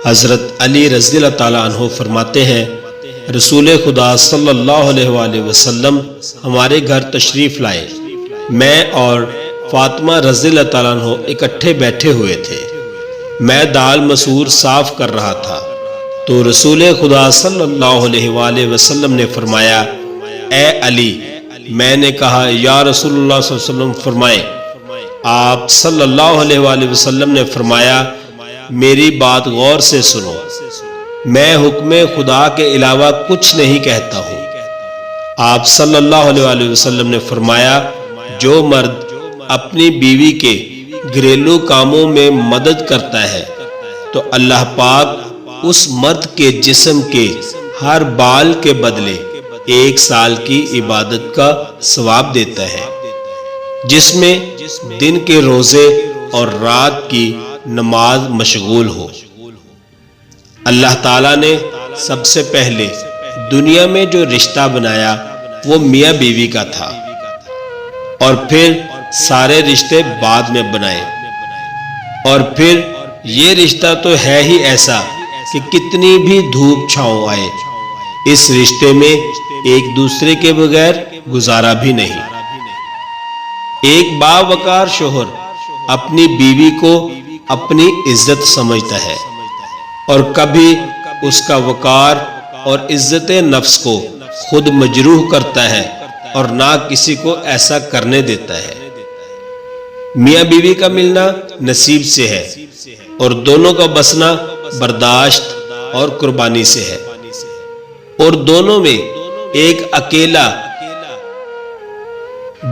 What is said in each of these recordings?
حضرت علی رضی اللہ تعالیٰ عنہ فرماتے ہیں رسول خدا صلی اللہ علیہ وآلہ وسلم ہمارے گھر تشریف لائے۔ میں اور فاطمہ رضی اللہ تعالیٰ عنہ اکٹھے بیٹھے ہوئے تھے۔ میں دال مسور صاف کر رہا تھا تو رسول خدا صلی اللہ علیہ وآلہ وسلم نے فرمایا اے علی۔ میں نے کہا یا رسول اللہ صلی اللہ علیہ وسلم فرمائیں۔ آپ صلی اللہ علیہ وآلہ وسلم نے فرمایا میری بات غور سے سنو، میں حکم خدا کے علاوہ کچھ نہیں کہتا ہوں۔ آپ صلی اللہ علیہ وآلہ وسلم نے فرمایا جو مرد اپنی بیوی کے گھریلو کاموں میں مدد کرتا ہے تو اللہ پاک اس مرد کے جسم کے ہر بال کے بدلے 1 سال کی عبادت کا ثواب دیتا ہے، جس میں دن کے روزے اور رات کی نماز مشغول ہو۔ اللہ تعالیٰ نے سب سے پہلے دنیا میں جو رشتہ بنایا وہ میاں بیوی کا تھا، اور پھر سارے رشتے بعد میں بنائے، اور پھر یہ رشتہ تو ہے ہی ایسا کہ کتنی بھی دھوپ چھاؤں آئے اس رشتے میں ایک دوسرے کے بغیر گزارا بھی نہیں۔ ایک باوقار شوہر اپنی بیوی کو اپنی عزت سمجھتا ہے اور کبھی اس کا وقار اور عزت نفس کو خود مجروح کرتا ہے اور نہ کسی کو ایسا کرنے دیتا ہے۔ میاں بیوی کا ملنا نصیب سے ہے اور دونوں کا بسنا برداشت اور قربانی سے ہے، اور دونوں میں ایک اکیلا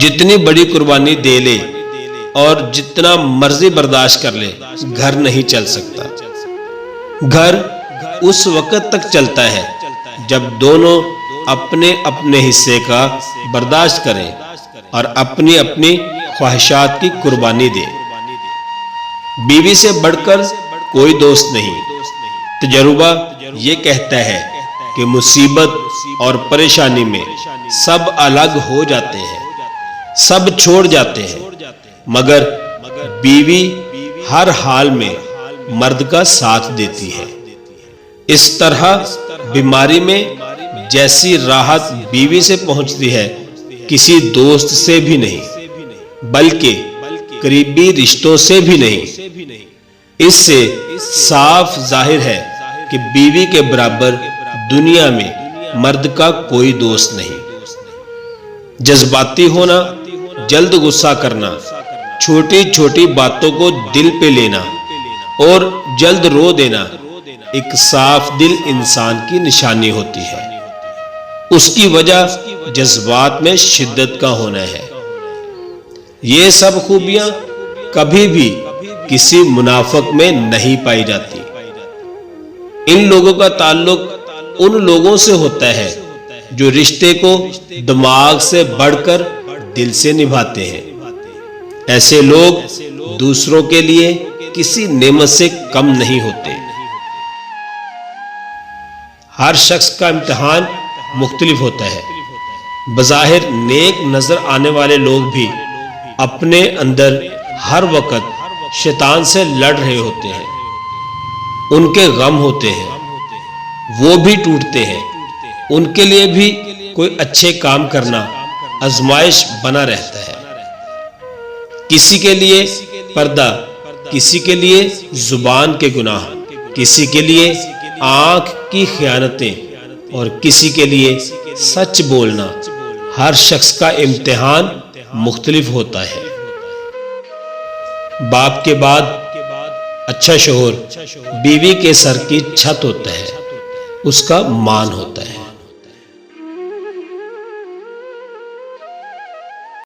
جتنی بڑی قربانی دے لے اور جتنا مرضی برداشت کر لے گھر نہیں چل سکتا۔ گھر اس وقت تک چلتا ہے جب دونوں اپنے اپنے حصے کا برداشت کریں اور اپنی اپنی خواہشات کی قربانی دیں۔ بیوی سے بڑھ کر کوئی دوست نہیں۔ تجربہ یہ کہتا ہے کہ مصیبت اور پریشانی میں سب الگ ہو جاتے ہیں، سب چھوڑ جاتے ہیں، مگر بیوی ہر حال میں مرد کا ساتھ دیتی ہے۔ اس طرح بیماری میں جیسی راحت بیوی سے پہنچتی ہے کسی دوست سے بھی نہیں، بلکہ قریبی رشتوں سے بھی نہیں۔ اس سے صاف ظاہر ہے کہ بیوی کے برابر دنیا میں مرد کا کوئی دوست نہیں۔ جذباتی ہونا، جلد غصہ کرنا، چھوٹی چھوٹی باتوں کو دل پہ لینا اور جلد رو دینا ایک صاف دل انسان کی نشانی ہوتی ہے۔ اس کی وجہ جذبات میں شدت کا ہونا ہے۔ یہ سب خوبیاں کبھی بھی کسی منافق میں نہیں پائی جاتی۔ ان لوگوں کا تعلق ان لوگوں سے ہوتا ہے جو رشتے کو دماغ سے بڑھ کر دل سے نبھاتے ہیں۔ ایسے لوگ دوسروں کے لیے کسی نعمت سے کم نہیں ہوتے۔ ہر شخص کا امتحان مختلف ہوتا ہے۔ بظاہر نیک نظر آنے والے لوگ بھی اپنے اندر ہر وقت شیطان سے لڑ رہے ہوتے ہیں۔ ان کے غم ہوتے ہیں، وہ بھی ٹوٹتے ہیں۔ ان کے لیے بھی کوئی اچھے کام کرنا آزمائش بنا رہتا ہے۔ کسی کے لیے پردہ، کسی کے لیے زبان کے گناہ، کسی کے لیے آنکھ کی خیانتیں اور کسی کے لیے سچ بولنا۔ ہر شخص کا امتحان مختلف ہوتا ہے۔ باپ کے بعد اچھا شوہر بیوی کے سر کی چھت ہوتا ہے، اس کا مان ہوتا ہے۔